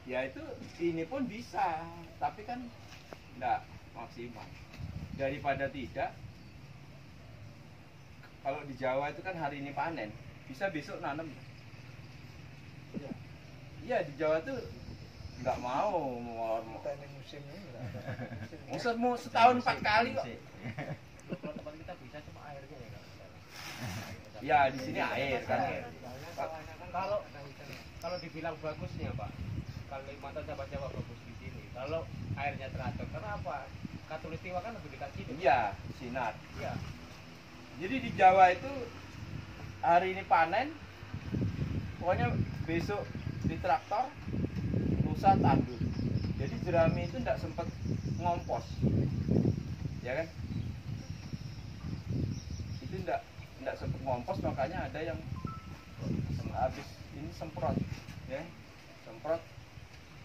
Ya itu ini pun bisa, tapi kan enggak maksimal. Daripada tidak, kalau di Jawa itu kan hari ini panen, bisa besok nanam. Iya di Jawa tuh nggak mau musim ini musim setahun 4 kali kok. Kalau tempat kita bisa cuma airnya ya kan. Ya di sini air kan. Kalau dibilang bagusnya Pak, Kalimantan Jawa bagus di sini. Kalau airnya teratur, kenapa? Katulistiwa kan lebih dekat sini. Iya sinar. Iya. Jadi di Jawa itu hari ini panen, pokoknya besok di traktor, lusa tandur. Jadi jerami itu tidak sempat ngompos, ya kan? Itu tidak sempat ngompos, makanya ada yang habis ini semprot, ya semprot.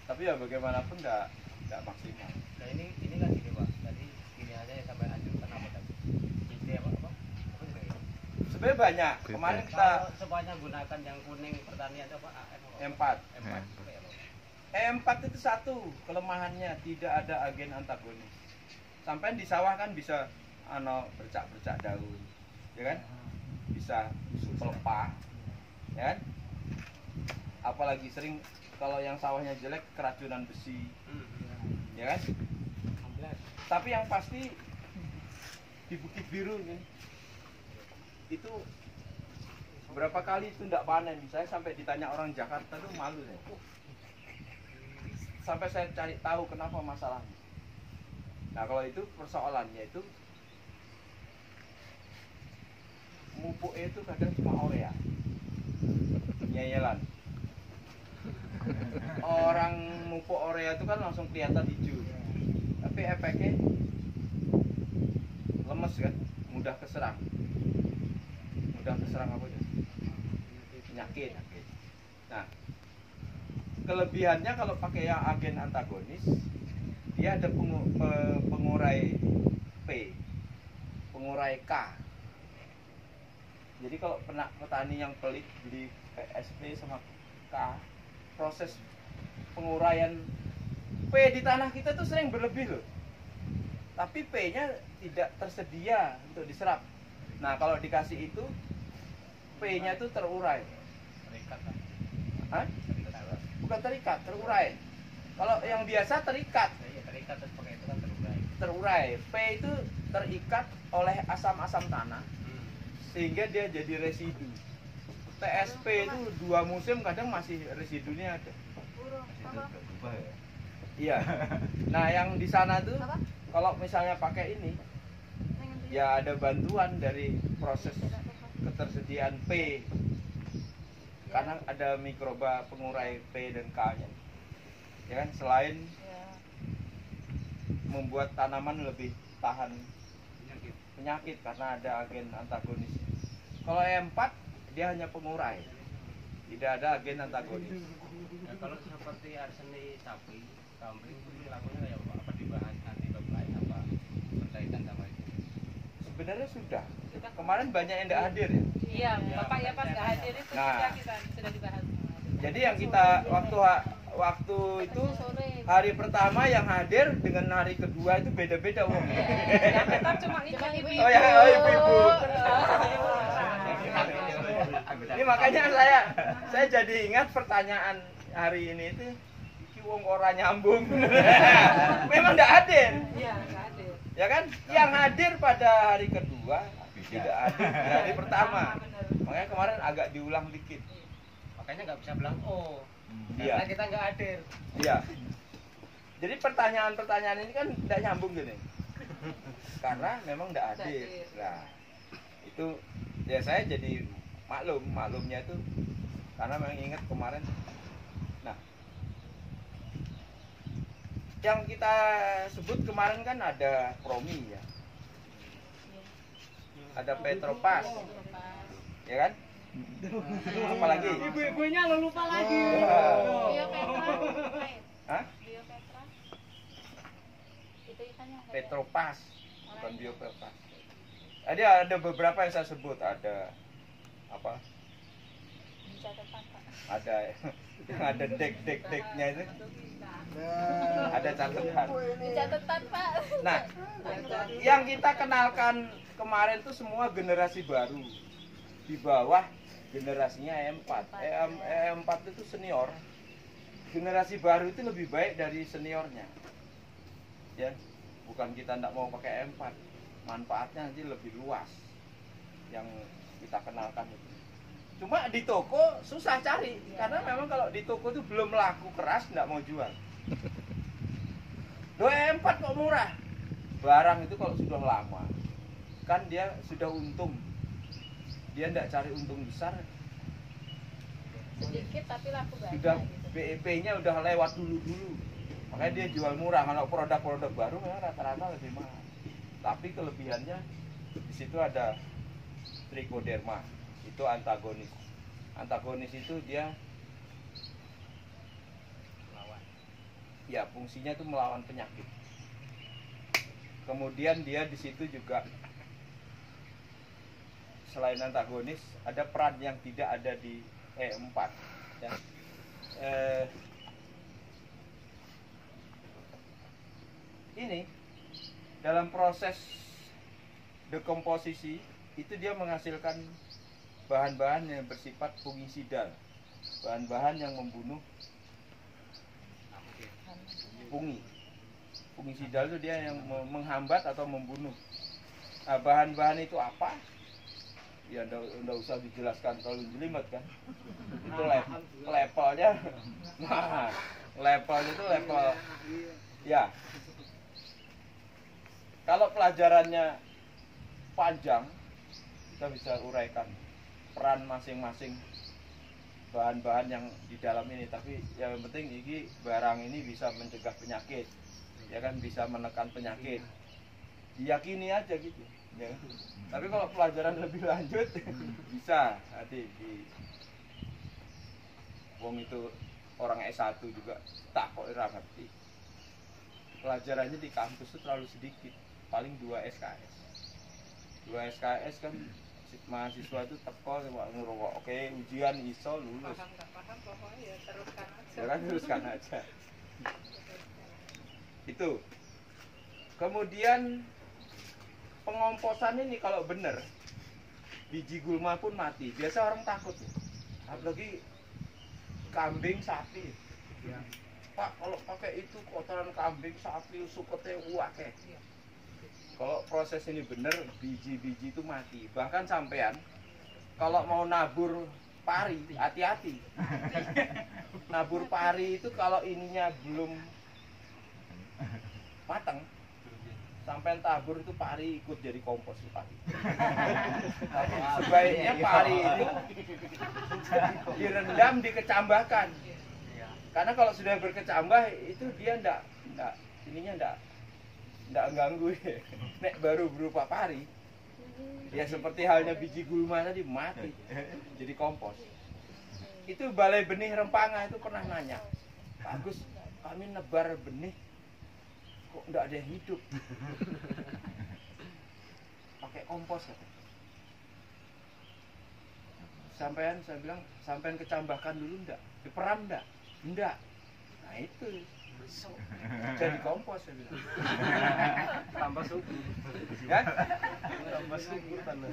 Tapi ya bagaimanapun tidak maksimal. Nah ini kan gini Pak, tadi pilihannya yang sampai anjurkan apa tadi? Ini apa? Sebenarnya banyak. Kemarin kita semuanya gunakan yang kuning pertanian apa? E4. E4 itu satu kelemahannya, tidak ada agen antagonis. Sampai di sawah kan bisa bercak-bercak daun, ya kan? Bisa pelepah, ya kan? Apalagi sering kalau yang sawahnya jelek keracunan besi, ya kan? Tapi yang pasti di Bukit Biru ini itu berapa kali itu tidak panen. Saya sampai ditanya orang Jakarta tuh malu saya. Sampai saya cari tahu kenapa masalahnya. Nah kalau itu persoalannya itu mupuknya itu kadang cuma urea, nyeyelan. Orang mupuk urea itu kan langsung kelihatan hijau, tapi efeknya lemes kan, mudah keserang apa ya? Penyakit. Nah kelebihannya kalau pakai yang agen antagonis, dia ada pengurai P, pengurai K. Jadi kalau petani yang pelit beli PSP sama K, proses penguraian P di tanah kita tuh sering berlebih loh. Tapi P-nya tidak tersedia untuk diserap. Nah kalau dikasih itu, P-nya tuh terurai. Terikat. Hah? Bukan terikat, terurai. Kalau yang biasa terikat. Iya, terikat terus pakai itu kan terurai. Terurai. P itu terikat oleh asam-asam tanah, sehingga dia jadi residu. TSP itu 2 musim kadang masih residunya ada. Iya. Nah yang di sana tuh kalau misalnya pakai ini, ya ada bantuan dari proses ketersediaan P, karena ada mikroba pengurai P dan K-nya, ya kan, selain membuat tanaman lebih tahan penyakit karena ada agen antagonis. Kalau E4 dia hanya pengurai, tidak ada agen antagonis. Nah, kalau seperti arseni sapi, kambing itu lakunya kayak apa dibahas nanti lain apa berkaitan sama itu? Sebenarnya sudah. Kemarin banyak yang tidak hadir ya. Iya, Bapak ya pas nggak hadir itu sudah dibahas. Jadi yang kita waktu itu hari pertama yang hadir dengan hari kedua itu beda-beda wong. Yang tetap cuma ibu-ibu. Oh ya, ibu-ibu. Ini makanya saya jadi ingat pertanyaan hari ini itu iki wong ora nyambung. Memang tidak hadir. Iya, nggak hadir. Ya kan? Yang hadir pada hari kedua tidak hadir di hari pertama. Makanya kemarin agak diulang dikit. Makanya nggak bisa bilang oh, Iya. karena kita nggak hadir. Iya. Jadi pertanyaan-pertanyaan ini kan tidak nyambung gini. Karena memang tidak hadir. Nah, itu ya saya jadi maklumnya itu karena memang ingat kemarin. Nah, yang kita sebut kemarin kan ada Promi ya. Ada Petropas. Ya kan? Apalagi? Ibu-ibunya lo lupa lagi. Hah? Petropas, bukan Biopepas. Ada beberapa yang saya sebut, ada apa? Ada yang ada dek-deknya itu Nah, ada catatan. Catatan Pak. Nah, yang kita kenalkan kemarin tuh semua generasi baru di bawah generasinya E4. E4 itu senior. Generasi baru itu lebih baik dari seniornya. Ya, bukan kita tidak mau pakai E4. Manfaatnya nanti lebih luas yang kita kenalkan itu. Cuma di toko susah cari karena memang kalau di toko itu belum laku keras, tidak mau jual. Loh, E4 kok murah? Barang itu kalau sudah lama kan dia sudah untung. Dia tidak cari untung besar. Sedikit tapi laku banyak. Sudah Gitu. BEP-nya udah lewat dulu. Makanya dia jual murah. Kalau produk-produk baru memang rata-rata lebih mahal. Tapi kelebihannya di situ ada trichoderma. Itu antagonis. Antagonis itu dia ya fungsinya itu melawan penyakit. Kemudian dia di situ juga selain antagonis ada peran yang tidak ada di E4 ya. Ini dalam proses dekomposisi itu dia menghasilkan bahan-bahan yang bersifat fungisidal, bahan-bahan yang membunuh fungi. Fungisidal itu dia yang menghambat atau membunuh. Nah, bahan-bahan itu apa? Ya enggak usah dijelaskan terlalu jelimet kan. Itu levelnya. Nah, levelnya itu level ya. Kalau pelajarannya panjang, kita bisa uraikan peran masing-masing bahan-bahan yang di dalam ini, tapi yang penting ini barang ini bisa mencegah penyakit, ya kan, bisa menekan penyakit, diyakini aja gitu ya. Tapi kalau pelajaran lebih lanjut bisa nanti di wong itu orang S1 juga tak kok ora ngerti. Pelajarannya di kampus itu terlalu sedikit, paling 2 SKS. 2 SKS kan mahasiswa itu teko ngerokok, oke ujian iso lulus. Paham nggak paham pokoknya ya teruskan aja. Ya kan teruskan aja. Itu. Kemudian pengomposan ini kalau benar biji gulma pun mati. Biasa orang takut ya. Apalagi kambing sapi. Ya. Pak, kalau pakai itu kotoran kambing sapi suketnya akeh. Kalau proses ini benar, biji-biji itu mati. Bahkan sampean kalau mau nabur pari, hati-hati. Nabur pari itu kalau ininya belum matang, sampean tabur itu pari ikut jadi kompos pari. Sebaiknya pari itu direndam, dikecambahkan. Karena kalau sudah berkecambah itu dia ndak ganggu ya. Nek baru berupa pari ya seperti halnya biji gulma tadi mati jadi kompos. Itu Balai Benih Rempanga itu pernah nanya, bagus kami nebar benih kok ndak ada yang hidup, pakai kompos kata. Saya bilang sampean kecambahkan dulu ndak, diperam ndak? Nah itu jadi kompos saya bilang. Tambah subur. Kan? Tambah subur tanah.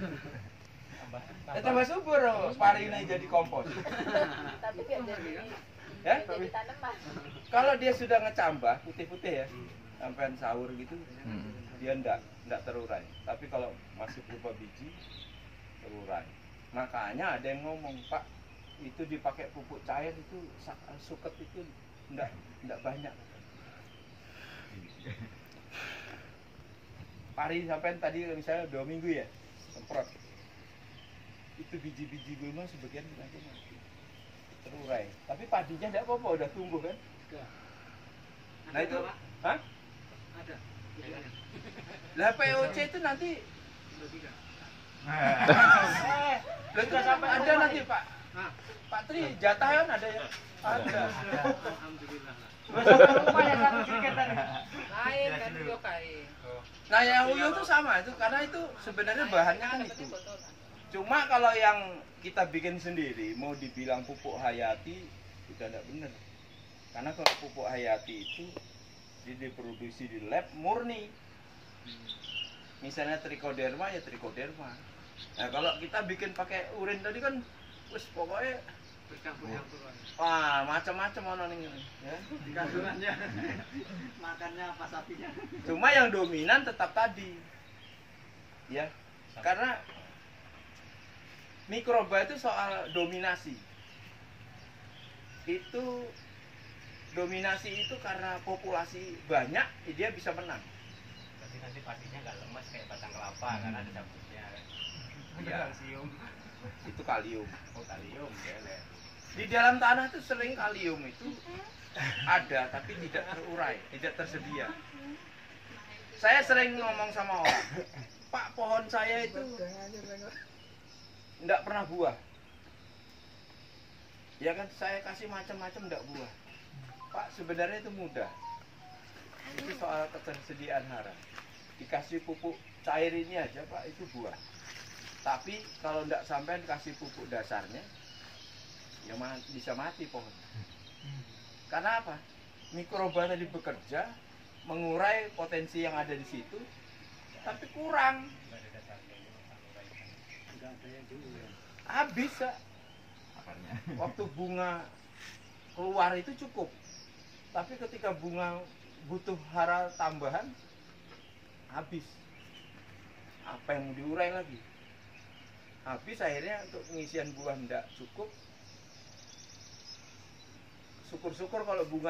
Tambah subur pari ini jadi kompos. Tapi nggak jadi Ya? jadi tanaman. Kalau dia sudah ngecambah putih-putih ya, sampai sahur gitu, dia enggak terurai. Tapi kalau masih berupa biji, terurai. Makanya ada yang ngomong, Pak, itu dipakai pupuk cair itu suket itu enggak banyak. Pari sampai tadi misalnya 2 minggu ya, semprot. Itu biji-biji gulma sebagian nanti mati, terurai. Tapi padinya enggak apa-apa, udah tumbuh kan? Nah itu, hah? Ada. Lah POC itu nanti ada nanti Pak. Pak Tri jatah kan ada ya? Ada. Alhamdulillah. Lain kan juga kain. Nah yang uyu itu sama itu karena itu sebenarnya bahannya kan itu. Cuma kalau yang kita bikin sendiri mau dibilang pupuk hayati itu sudah tidak benar. Karena kalau pupuk hayati itu diproduksi di lab murni. Misalnya trichoderma ya trichoderma. Nah kalau kita bikin pakai urin tadi kan, wis pokoknya bercampur-campuran. wah macam-macam ono ning ngene, ya. Kandungannya makannya apa sapinya? Cuma yang dominan tetap tadi, ya. Karena mikroba itu soal dominasi. Itu dominasi itu karena populasi banyak, dia bisa menang. Berarti nanti pastinya nggak lemas kayak batang kelapa kan ada cabutnya kan. Iya. Kalsium. Itu kalium. Oh kalium ya. Di dalam tanah itu sering kalium itu ada tapi tidak terurai, tidak tersedia. Saya sering ngomong sama orang, Pak, pohon saya itu tidak pernah buah. Ya kan saya kasih macam-macam tidak buah. Pak, sebenarnya itu mudah. Itu soal ketersediaan hara. Dikasih pupuk cair ini aja Pak, itu buah. Tapi kalau tidak sampai kasih pupuk dasarnya, ya bisa mati pohon. Karena apa? Mikroba tadi bekerja mengurai potensi yang ada di situ, tapi kurang. Habis ya. Waktu bunga keluar itu cukup, tapi ketika bunga butuh hara tambahan, habis. Apa yang mau diurai lagi? Habis akhirnya untuk pengisian buah tidak cukup. Syukur-syukur kalau bunganya